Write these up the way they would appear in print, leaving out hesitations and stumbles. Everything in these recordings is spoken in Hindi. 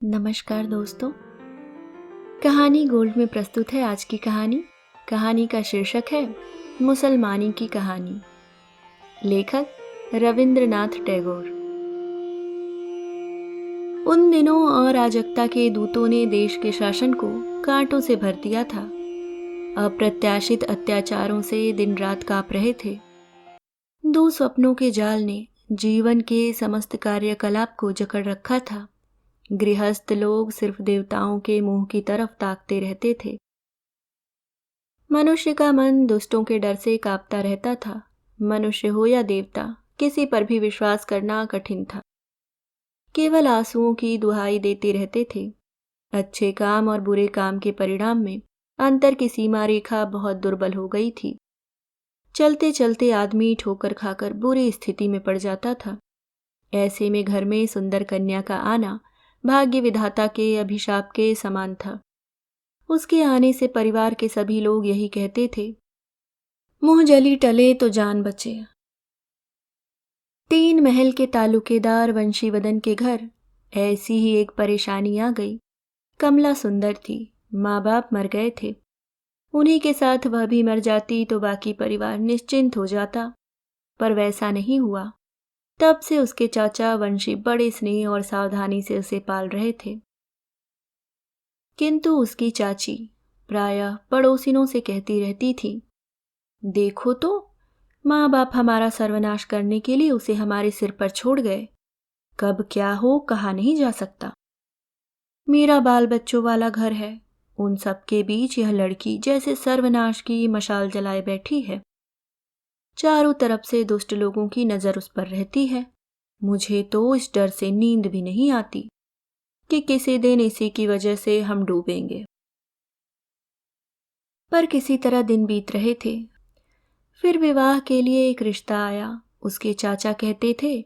नमस्कार दोस्तों। कहानी गोल्ड में प्रस्तुत है आज की कहानी। कहानी का शीर्षक है मुसलमानी की कहानी। लेखक रविंद्रनाथ टैगोर। उन दिनों अराजकता के दूतों ने देश के शासन को कांटों से भर दिया था। अप्रत्याशित अत्याचारों से दिन रात कांप रहे थे। दुःस्वप्नों के जाल ने जीवन के समस्त कार्यकलाप को जकड़ रखा था। गृहस्थ लोग सिर्फ देवताओं के मुंह की तरफ ताकते रहते थे। मनुष्य का मन दुष्टों के डर से कांपता रहता था। मनुष्य हो या देवता, किसी पर भी विश्वास करना कठिन था। केवल आंसुओं की दुहाई देते रहते थे। अच्छे काम और बुरे काम के परिणाम में अंतर की सीमा रेखा बहुत दुर्बल हो गई थी। चलते चलते आदमी ठोकर खाकर बुरी स्थिति में पड़ जाता था। ऐसे में घर में सुंदर कन्या का आना भाग्य विधाता के अभिशाप के समान था। उसके आने से परिवार के सभी लोग यही कहते थे, मुंह जली टले तो जान बचे। 3 महल के तालुकेदार वंशीवदन के घर ऐसी ही एक परेशानी आ गई। कमला सुंदर थी, माँ बाप मर गए थे। उन्हीं के साथ वह भी मर जाती तो बाकी परिवार निश्चिंत हो जाता, पर वैसा नहीं हुआ। तब से उसके चाचा वंशी बड़े स्नेह और सावधानी से उसे पाल रहे थे। किंतु उसकी चाची प्रायः पड़ोसिनों से कहती रहती थी, देखो तो, माँ बाप हमारा सर्वनाश करने के लिए उसे हमारे सिर पर छोड़ गए। कब क्या हो कहा नहीं जा सकता। मेरा बाल बच्चों वाला घर है, उन सब के बीच यह लड़की जैसे सर्वनाश की मशाल जलाए बैठी है। चारों तरफ से दुष्ट लोगों की नजर उस पर रहती है। मुझे तो इस डर से नींद भी नहीं आती कि किसी दिन इसी की वजह से हम डूबेंगे। पर किसी तरह दिन बीत रहे थे। फिर विवाह के लिए एक रिश्ता आया। उसके चाचा कहते थे,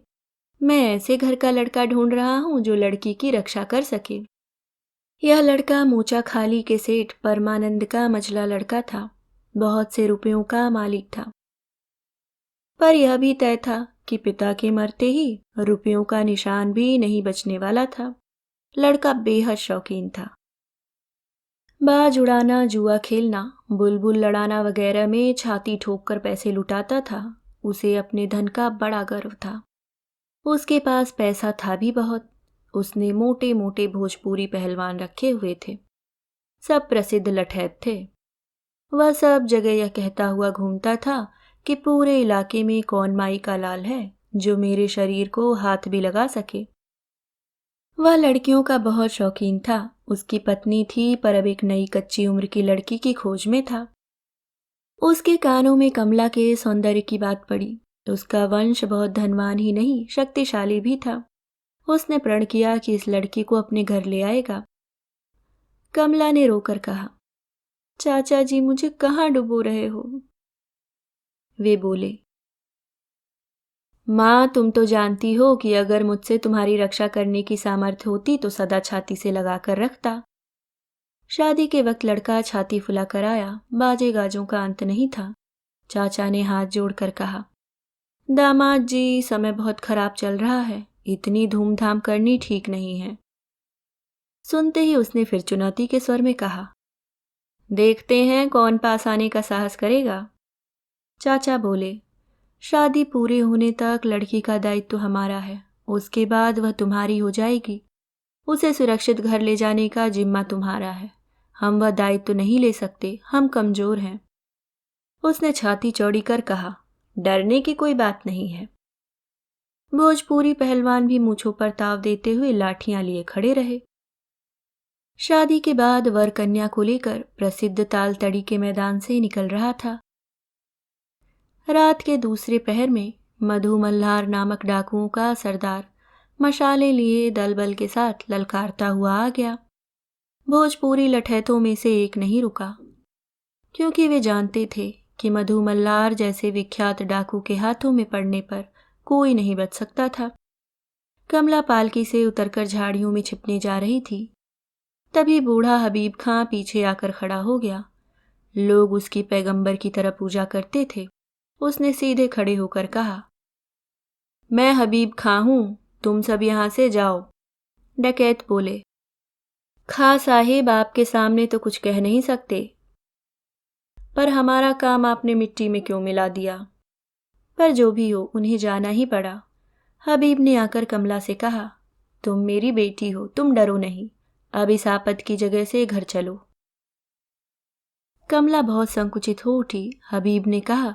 मैं ऐसे घर का लड़का ढूंढ रहा हूं जो लड़की की रक्षा कर सके। यह लड़का मोचा खाली के सेठ परमानंद का मझला लड़का था। बहुत से रुपयों का मालिक था। पर यह भी तय था कि पिता के मरते ही रुपयों का निशान भी नहीं बचने वाला था। लड़का बेहद शौकीन था। बाज उड़ाना, जुआ खेलना, बुलबुल लड़ाना वगैरह में छाती ठोक कर पैसे लुटाता था। उसे अपने धन का बड़ा गर्व था। उसके पास पैसा था भी बहुत। उसने मोटे मोटे भोजपुरी पहलवान रखे हुए थे। सब प्रसिद्ध लठैत थे। वह सब जगह यह कहता हुआ घूमता था कि पूरे इलाके में कौन माई का लाल है जो मेरे शरीर को हाथ भी लगा सके। वह लड़कियों का बहुत शौकीन था। उसकी पत्नी थी, पर अब एक नई कच्ची उम्र की लड़की की खोज में था। उसके कानों में कमला के सौंदर्य की बात पड़ी। उसका वंश बहुत धनवान ही नहीं, शक्तिशाली भी था। उसने प्रण किया कि इस लड़की को अपने घर ले आएगा। कमला ने रोकर कहा, चाचा जी मुझे कहाँ डुबो रहे हो? वे बोले, माँ तुम तो जानती हो कि अगर मुझसे तुम्हारी रक्षा करने की सामर्थ्य होती तो सदा छाती से लगा कर रखता। शादी के वक्त लड़का छाती फुला कर आया। बाजे गाजों का अंत नहीं था। चाचा ने हाथ जोड़कर कहा, दामाद जी समय बहुत खराब चल रहा है, इतनी धूमधाम करनी ठीक नहीं है। सुनते ही उसने फिर चुनौती के स्वर में कहा, देखते हैं कौन पास आने का साहस करेगा। चाचा बोले, शादी पूरे होने तक लड़की का दायित्व हमारा है। उसके बाद वह तुम्हारी हो जाएगी। उसे सुरक्षित घर ले जाने का जिम्मा तुम्हारा है। हम वह दायित्व नहीं ले सकते, हम कमजोर हैं। उसने छाती चौड़ी कर कहा, डरने की कोई बात नहीं है। भोजपुरी पहलवान भी मूंछों पर ताव देते हुए लाठियां लिए खड़े रहे। शादी के बाद वर कन्या को लेकर प्रसिद्ध तालतड़ी के मैदान से निकल रहा था। रात के दूसरे पहर में मधु मल्हार नामक डाकुओं का सरदार मशाले लिए दल बल के साथ ललकारता हुआ आ गया। भोजपुरी लठैतों में से एक नहीं रुका, क्योंकि वे जानते थे कि मधु मल्हार जैसे विख्यात डाकू के हाथों में पड़ने पर कोई नहीं बच सकता था। कमला पालकी से उतरकर झाड़ियों में छिपने जा रही थी। तभी बूढ़ा हबीब खां पीछे आकर खड़ा हो गया। लोग उसकी पैगंबर की तरह पूजा करते थे। उसने सीधे खड़े होकर कहा, मैं हबीब खां हूं, तुम सब यहां से जाओ। डकैत बोले, खां साहिब, आपके सामने तो कुछ कह नहीं सकते, पर हमारा काम आपने मिट्टी में क्यों मिला दिया। पर जो भी हो, उन्हें जाना ही पड़ा। हबीब ने आकर कमला से कहा, तुम मेरी बेटी हो, तुम डरो नहीं। अब इस आपद की जगह से घर चलो। कमला बहुत संकुचित हो उठी। हबीब ने कहा,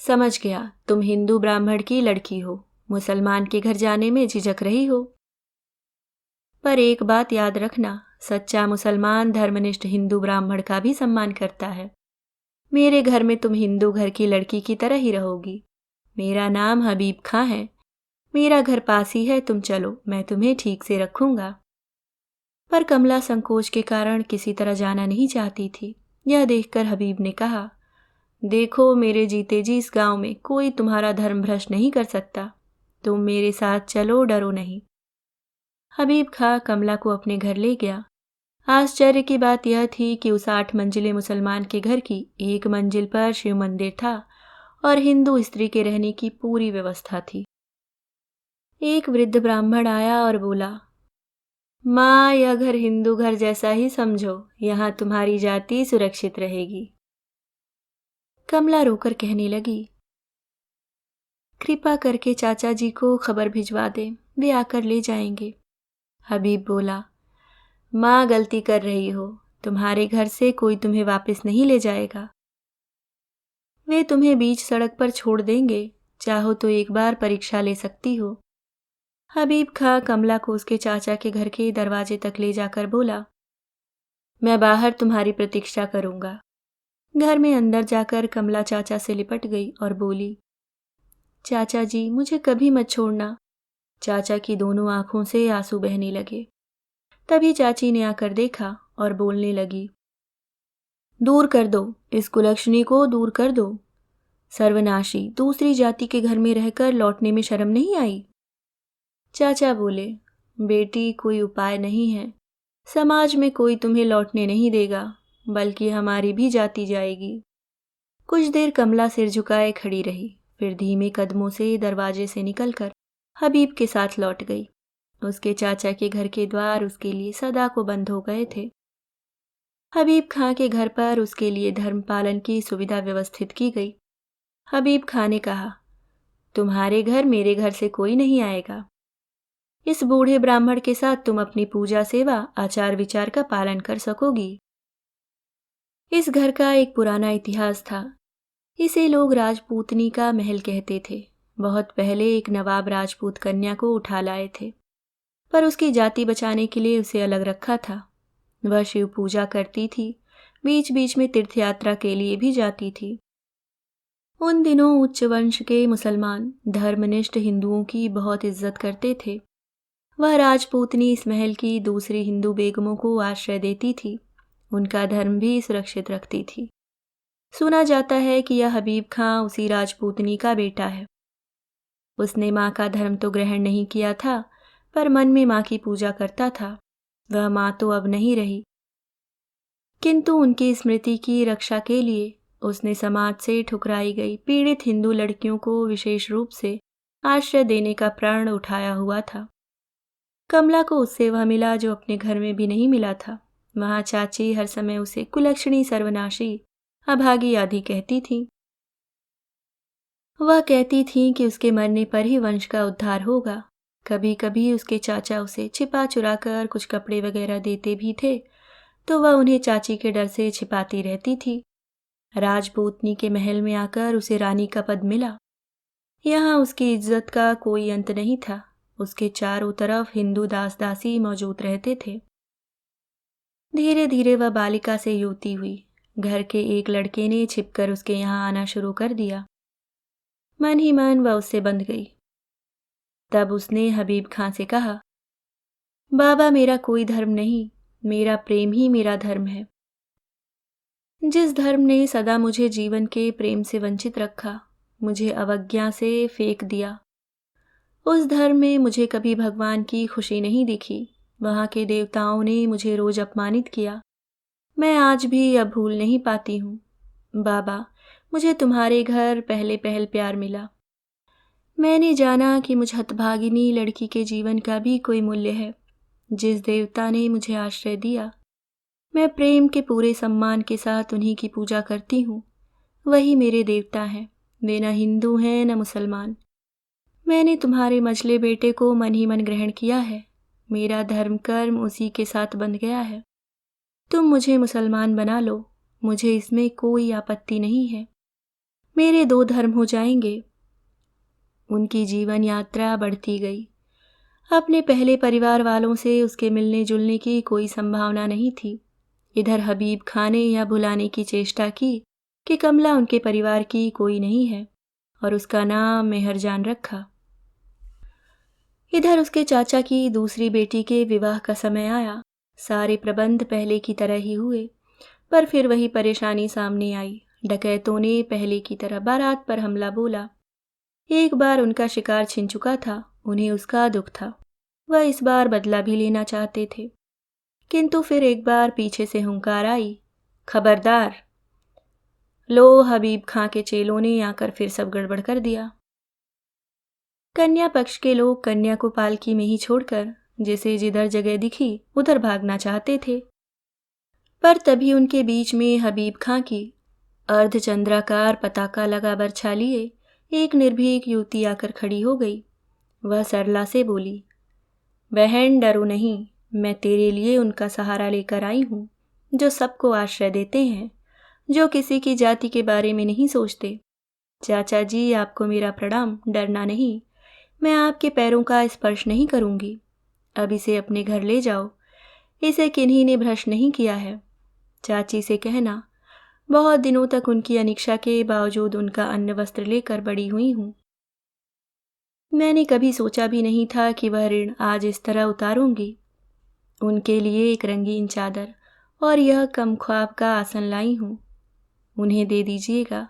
समझ गया, तुम हिंदू ब्राह्मण की लड़की हो, मुसलमान के घर जाने में झिझक रही हो। पर एक बात याद रखना, सच्चा मुसलमान धर्मनिष्ठ हिंदू ब्राह्मण का भी सम्मान करता है। मेरे घर में तुम हिंदू घर की लड़की की तरह ही रहोगी। मेरा नाम हबीब खां है। मेरा घर पास ही है, तुम चलो, मैं तुम्हें ठीक से रखूंगा। पर कमला संकोच के कारण किसी तरह जाना नहीं चाहती थी। यह देखकर हबीब ने कहा, देखो, मेरे जीते जी इस गांव में कोई तुम्हारा धर्म भ्रष्ट नहीं कर सकता। तुम मेरे साथ चलो, डरो नहीं। हबीब खां कमला को अपने घर ले गया। आश्चर्य की बात यह थी कि उस 8 मंजिले मुसलमान के घर की एक मंजिल पर शिव मंदिर था और हिंदू स्त्री के रहने की पूरी व्यवस्था थी। एक वृद्ध ब्राह्मण आया और बोला, माँ, यह घर हिंदू घर जैसा ही समझो, यहाँ तुम्हारी जाति सुरक्षित रहेगी। कमला रोकर कहने लगी, कृपा करके चाचा जी को खबर भिजवा दें, वे आकर ले जाएंगे। हबीब बोला, माँ, गलती कर रही हो, तुम्हारे घर से कोई तुम्हें वापस नहीं ले जाएगा। वे तुम्हें बीच सड़क पर छोड़ देंगे, चाहो तो एक बार परीक्षा ले सकती हो। हबीब खां कमला को उसके चाचा के घर के दरवाजे तक ले जाकर बोला, मैं बाहर तुम्हारी प्रतीक्षा करूंगा। घर में अंदर जाकर कमला चाचा से लिपट गई और बोली, चाचा जी, मुझे कभी मत छोड़ना। चाचा की दोनों आंखों से आंसू बहने लगे। तभी चाची ने आकर देखा और बोलने लगी, दूर कर दो, इस कुलक्षणी को दूर कर दो। सर्वनाशी, दूसरी जाति के घर में रहकर लौटने में शर्म नहीं आई। चाचा बोले, बेटी, कोई उपाय नहीं है। समाज में कोई तुम्हें लौटने नहीं देगा, बल्कि हमारी भी जाति जाएगी। कुछ देर कमला सिर झुकाए खड़ी रही, फिर धीमे कदमों से दरवाजे से निकलकर हबीब के साथ लौट गई। उसके चाचा के घर के द्वार उसके लिए सदा को बंद हो गए थे। हबीब खां के घर पर उसके लिए धर्म पालन की सुविधा व्यवस्थित की गई। हबीब खां ने कहा, तुम्हारे घर मेरे घर से कोई नहीं आएगा। इस बूढ़े ब्राह्मण के साथ तुम अपनी पूजा सेवा आचार विचार का पालन कर सकोगी। इस घर का एक पुराना इतिहास था। इसे लोग राजपूतनी का महल कहते थे। बहुत पहले एक नवाब राजपूत कन्या को उठा लाए थे, पर उसकी जाति बचाने के लिए उसे अलग रखा था। वह शिव पूजा करती थी, बीच बीच में तीर्थ यात्रा के लिए भी जाती थी। उन दिनों उच्च वंश के मुसलमान धर्मनिष्ठ हिंदुओं की बहुत इज्जत करते थे। वह राजपूतनी इस महल की दूसरी हिंदू बेगमों को आश्रय देती थी, उनका धर्म भी सुरक्षित रखती थी। सुना जाता है कि यह हबीब खां उसी राजपूतनी का बेटा है। उसने माँ का धर्म तो ग्रहण नहीं किया था, पर मन में माँ की पूजा करता था। वह माँ तो अब नहीं रही, किंतु उनकी स्मृति की रक्षा के लिए उसने समाज से ठुकराई गई पीड़ित हिंदू लड़कियों को विशेष रूप से आश्रय देने का प्रण उठाया हुआ था। कमला को उससे वह मिला जो अपने घर में भी नहीं मिला था। वहां चाची हर समय उसे कुलक्षणी, सर्वनाशी, अभागी आदि कहती थी। वह कहती थी कि उसके मरने पर ही वंश का उद्धार होगा। कभी कभी उसके चाचा उसे छिपा चुरा कर कुछ कपड़े वगैरह देते भी थे, तो वह उन्हें चाची के डर से छिपाती रहती थी। राजपूतनी के महल में आकर उसे रानी का पद मिला। यहाँ उसकी इज्जत का कोई अंत नहीं था। उसके चारों तरफ हिंदू दास दासी मौजूद रहते थे। धीरे धीरे वह बालिका से युवती हुई। घर के एक लड़के ने छिपकर उसके यहाँ आना शुरू कर दिया। मन ही मन वह उससे बंध गई। तब उसने हबीब खां से कहा, बाबा, मेरा कोई धर्म नहीं, मेरा प्रेम ही मेरा धर्म है। जिस धर्म ने सदा मुझे जीवन के प्रेम से वंचित रखा, मुझे अवज्ञा से फेंक दिया, उस धर्म में मुझे कभी भगवान की खुशी नहीं दिखी। वहां के देवताओं ने मुझे रोज अपमानित किया। मैं आज भी अब भूल नहीं पाती हूँ। बाबा, मुझे तुम्हारे घर पहले पहल प्यार मिला। मैंने जाना कि मुझ हतभागिनी लड़की के जीवन का भी कोई मूल्य है। जिस देवता ने मुझे आश्रय दिया, मैं प्रेम के पूरे सम्मान के साथ उन्हीं की पूजा करती हूँ। वही मेरे देवता हैं, वे न हिंदू हैं न मुसलमान। मैंने तुम्हारे मझले बेटे को मन ही मन ग्रहण किया है। मेरा धर्म कर्म उसी के साथ बंध गया है। तुम मुझे मुसलमान बना लो, मुझे इसमें कोई आपत्ति नहीं है। मेरे 2 धर्म हो जाएंगे। उनकी जीवन यात्रा बढ़ती गई। अपने पहले परिवार वालों से उसके मिलने जुलने की कोई संभावना नहीं थी। इधर हबीब खां ने यह भुलाने की चेष्टा की कि कमला उनके परिवार की कोई नहीं है और उसका नाम मेहरजान रखा। इधर उसके चाचा की दूसरी बेटी के विवाह का समय आया। सारे प्रबंध पहले की तरह ही हुए, पर फिर वही परेशानी सामने आई। डकैतों ने पहले की तरह बारात पर हमला बोला। एक बार उनका शिकार छिन चुका था, उन्हें उसका दुख था। वह इस बार बदला भी लेना चाहते थे, किंतु फिर एक बार पीछे से हुंकार आई, खबरदार। लो, हबीब खां के चेलों ने आकर फिर सब गड़बड़ कर दिया। कन्या पक्ष के लोग कन्या को पालकी में ही छोड़कर जिसे जिधर जगह दिखी उधर भागना चाहते थे, पर तभी उनके बीच में हबीब खां की अर्धचंद्राकार पताका लगा बरछा लिए एक निर्भीक युवती आकर खड़ी हो गई। वह सरला से बोली, बहन डरो नहीं, मैं तेरे लिए उनका सहारा लेकर आई हूँ जो सबको आश्रय देते हैं, जो किसी की जाति के बारे में नहीं सोचते। चाचा जी, आपको मेरा प्रणाम, डरना नहीं, मैं आपके पैरों का स्पर्श नहीं करूंगी। अब इसे अपने घर ले जाओ, इसे किन्हीं ने भ्रष्ट नहीं किया है। चाची से कहना, बहुत दिनों तक उनकी अनिच्छा के बावजूद उनका अन्न वस्त्र लेकर बड़ी हुई हूँ। मैंने कभी सोचा भी नहीं था कि वह ऋण आज इस तरह उतारूंगी। उनके लिए एक रंगीन चादर और यह कम ख्वाब का आसन लाई हूँ, उन्हें दे दीजिएगा।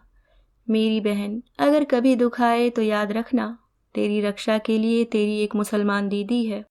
मेरी बहन, अगर कभी दुख आए तो याद रखना, तेरी रक्षा के लिए तेरी एक मुसलमान दीदी है।